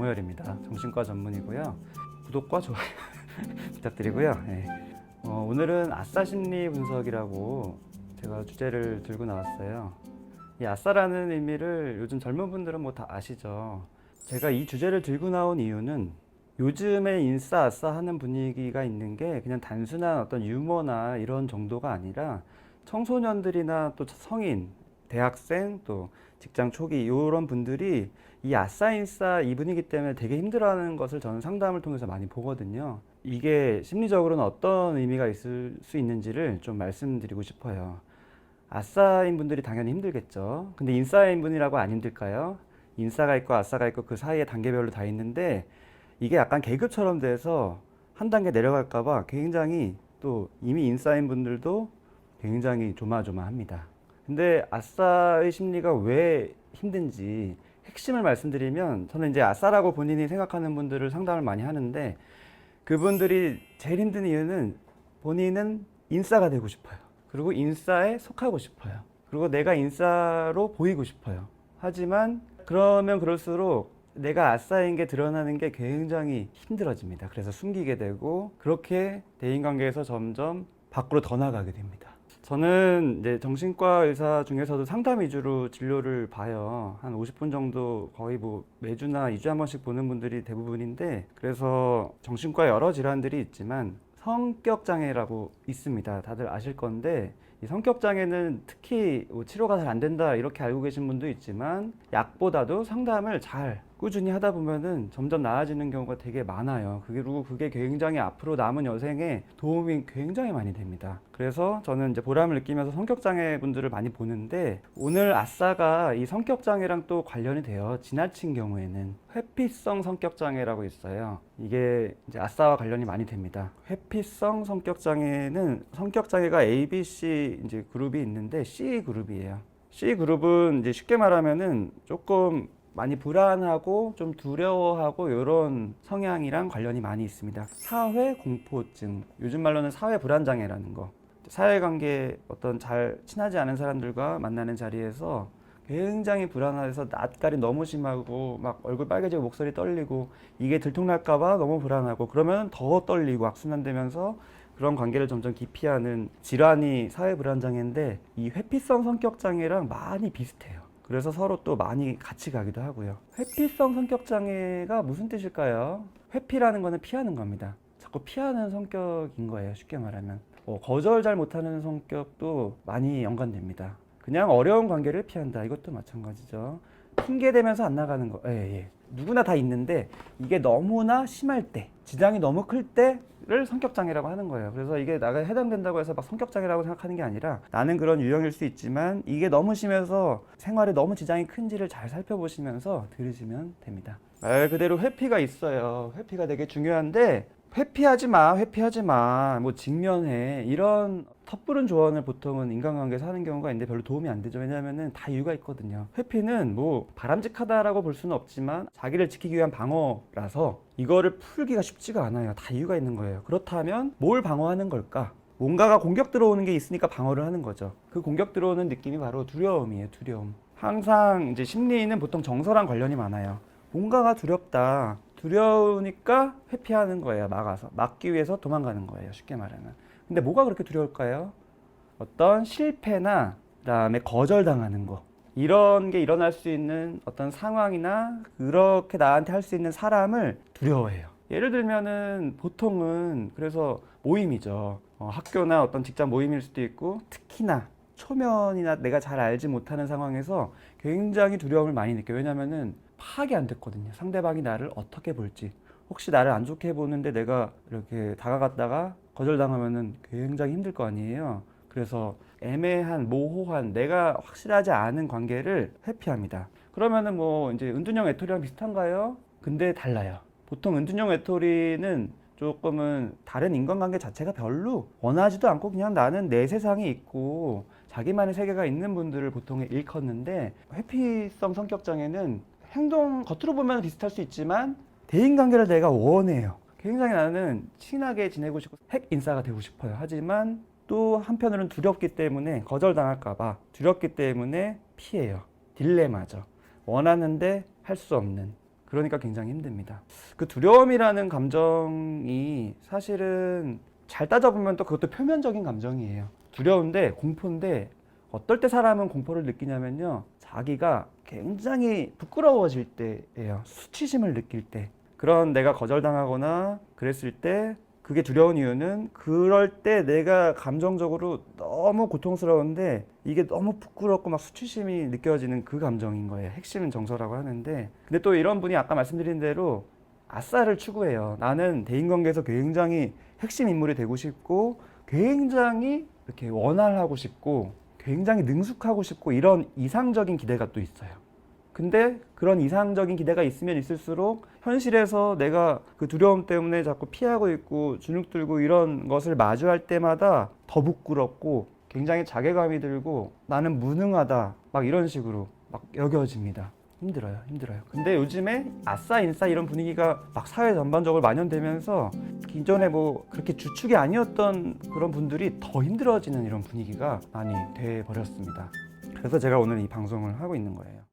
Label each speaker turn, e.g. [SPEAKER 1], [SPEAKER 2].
[SPEAKER 1] 정우열입니다. 정신과 전문이고요. 구독과 좋아요 부탁드리고요. 네. 오늘은 아싸 심리 분석이라고 제가 주제를 들고 나왔어요. 이 아싸라는 의미를 요즘 젊은 분들은 뭐 다 아시죠. 제가 이 주제를 들고 나온 이유는 요즘에 인싸 아싸 하는 분위기가 있는 게 그냥 단순한 어떤 유머나 이런 정도가 아니라 청소년들이나 또 성인, 대학생, 또 직장 초기 이런 분들이 이 아싸 인싸 이 분위기 때문에 되게 힘들어하는 것을 저는 상담을 통해서 많이 보거든요. 이게 심리적으로는 어떤 의미가 있을 수 있는지를 좀 말씀드리고 싶어요. 아싸인 분들이 당연히 힘들겠죠. 근데 인싸인 분이라고 안 힘들까요? 인싸가 있고 아싸가 있고 그 사이에 단계별로 다 있는데 이게 약간 계급처럼 돼서 한 단계 내려갈까봐 굉장히 또 이미 인싸인 분들도 굉장히 조마조마합니다. 근데 아싸의 심리가 왜 힘든지 핵심을 말씀드리면 저는 이제 아싸라고 본인이 생각하는 분들을 상담을 많이 하는데 그분들이 제일 힘든 이유는 본인은 인싸가 되고 싶어요. 그리고 인싸에 속하고 싶어요. 그리고 내가 인싸로 보이고 싶어요. 하지만 그러면 그럴수록 내가 아싸인 게 드러나는 게 굉장히 힘들어집니다. 그래서 숨기게 되고 그렇게 대인관계에서 점점 밖으로 더 나가게 됩니다. 저는 이제 정신과 의사 중에서도 상담 위주로 진료를 봐요. 한 50분 정도 거의 뭐 매주나 2주에 한 번씩 보는 분들이 대부분인데 그래서 정신과 여러 질환들이 있지만 성격 장애라고 있습니다. 다들 아실 건데 이 성격 장애는 특히 뭐 치료가 잘 안 된다 이렇게 알고 계신 분도 있지만 약보다도 상담을 잘 꾸준히 하다 보면은 점점 나아지는 경우가 되게 많아요. 그리고 그게 굉장히 앞으로 남은 여생에 도움이 굉장히 많이 됩니다. 그래서 저는 이제 보람을 느끼면서 성격장애 분들을 많이 보는데 오늘 아싸가 이 성격장애랑 또 관련이 돼요. 지나친 경우에는 회피성 성격장애라고 있어요. 이게 이제 아싸와 관련이 많이 됩니다. 회피성 성격장애는 성격장애가 A, B, C 이제 그룹이 있는데 C 그룹이에요. C 그룹은 이제 쉽게 말하면은 조금 많이 불안하고 좀 두려워하고 이런 성향이랑 관련이 많이 있습니다. 사회 공포증, 요즘 말로는 사회 불안장애라는 거. 사회관계 어떤 잘 친하지 않은 사람들과 만나는 자리에서 굉장히 불안해서 낯가림 너무 심하고 막 얼굴 빨개지고 목소리 떨리고 이게 들통날까봐 너무 불안하고 그러면 더 떨리고 악순환되면서 그런 관계를 점점 기피하는 질환이 사회 불안장애인데 이 회피성 성격장애랑 많이 비슷해요. 그래서 서로 또 많이 같이 가기도 하고요. 회피성 성격장애가 무슨 뜻일까요? 회피라는 거는 피하는 겁니다. 자꾸 피하는 성격인 거예요. 쉽게 말하면. 거절 잘 못하는 성격도 많이 연관됩니다. 그냥 어려운 관계를 피한다. 이것도 마찬가지죠. 핑계 대면서 안 나가는 거. 예. 누구나 다 있는데 이게 너무나 심할 때, 지장이 너무 클 때를 성격장애라고 하는 거예요. 그래서 이게 나가 해당된다고 해서 막 성격장애라고 생각하는 게 아니라 나는 그런 유형일 수 있지만 이게 너무 심해서 생활에 너무 지장이 큰지를 잘 살펴보시면서 들으시면 됩니다. 말 그대로 회피가 있어요. 회피가 되게 중요한데 회피하지 마. 뭐 직면해. 이런 섣부른 조언을 보통은 인간관계에서 하는 경우가 있는데 별로 도움이 안 되죠. 왜냐하면은 다 이유가 있거든요. 회피는 뭐 바람직하다라고 볼 수는 없지만 자기를 지키기 위한 방어라서 이거를 풀기가 쉽지가 않아요. 다 이유가 있는 거예요. 그렇다면 뭘 방어하는 걸까? 뭔가가 공격 들어오는 게 있으니까 방어를 하는 거죠. 그 공격 들어오는 느낌이 바로 두려움이에요. 두려움. 항상 이제 심리는 보통 정서랑 관련이 많아요. 뭔가가 두렵다. 두려우니까 회피하는 거예요. 막기 위해서 도망가는 거예요. 쉽게 말하면. 근데 뭐가 그렇게 두려울까요? 어떤 실패나 그다음에 거절당하는 거. 이런 게 일어날 수 있는 어떤 상황이나 그렇게 나한테 할 수 있는 사람을 두려워해요. 예를 들면은 보통은 그래서 모임이죠. 학교나 어떤 직장 모임일 수도 있고 특히나 초면이나 내가 잘 알지 못하는 상황에서 굉장히 두려움을 많이 느껴요. 왜냐면은 파악이 안 됐거든요. 상대방이 나를 어떻게 볼지. 혹시 나를 안 좋게 보는데 내가 이렇게 다가갔다가 거절당하면은 굉장히 힘들 거 아니에요. 그래서 애매한, 모호한, 내가 확실하지 않은 관계를 회피합니다. 그러면은 뭐 이제 은둔형 외톨이랑 비슷한가요? 근데 달라요. 보통 은둔형 외톨이는 조금은 다른 인간관계 자체가 별로 원하지도 않고 그냥 나는 내 세상이 있고 자기만의 세계가 있는 분들을 보통 일컫는데 회피성 성격장애는 행동 겉으로 보면 비슷할 수 있지만 대인관계를 내가 원해요. 굉장히 나는 친하게 지내고 싶고 핵인싸가 되고 싶어요. 하지만 또 한편으로는 두렵기 때문에 거절당할까봐 두렵기 때문에 피해요. 딜레마죠. 원하는데 할 수 없는 그러니까 굉장히 힘듭니다. 그 두려움이라는 감정이 사실은 잘 따져보면 또 그것도 표면적인 감정이에요. 두려운데, 공포인데, 어떨 때 사람은 공포를 느끼냐면요, 자기가 굉장히 부끄러워질 때예요. 수치심을 느낄 때. 그런 내가 거절당하거나 그랬을 때 그게 두려운 이유는 그럴 때 내가 감정적으로 너무 고통스러운데 이게 너무 부끄럽고 막 수치심이 느껴지는 그 감정인 거예요. 핵심 정서라고 하는데, 근데 또 이런 분이 아까 말씀드린 대로 아싸를 추구해요. 나는 대인관계에서 굉장히 핵심 인물이 되고 싶고 굉장히 이렇게 원활하고 싶고 굉장히 능숙하고 싶고 이런 이상적인 기대가 또 있어요. 근데 그런 이상적인 기대가 있으면 있을수록 현실에서 내가 그 두려움 때문에 자꾸 피하고 있고 주눅 들고 이런 것을 마주할 때마다 더 부끄럽고 굉장히 자괴감이 들고 나는 무능하다 막 이런 식으로 막 여겨집니다. 힘들어요. 근데 요즘에 아싸 인싸 이런 분위기가 막 사회 전반적으로 만연되면서 기존에 뭐 그렇게 주축이 아니었던 그런 분들이 더 힘들어지는 이런 분위기가 많이 돼 버렸습니다. 그래서 제가 오늘 이 방송을 하고 있는 거예요.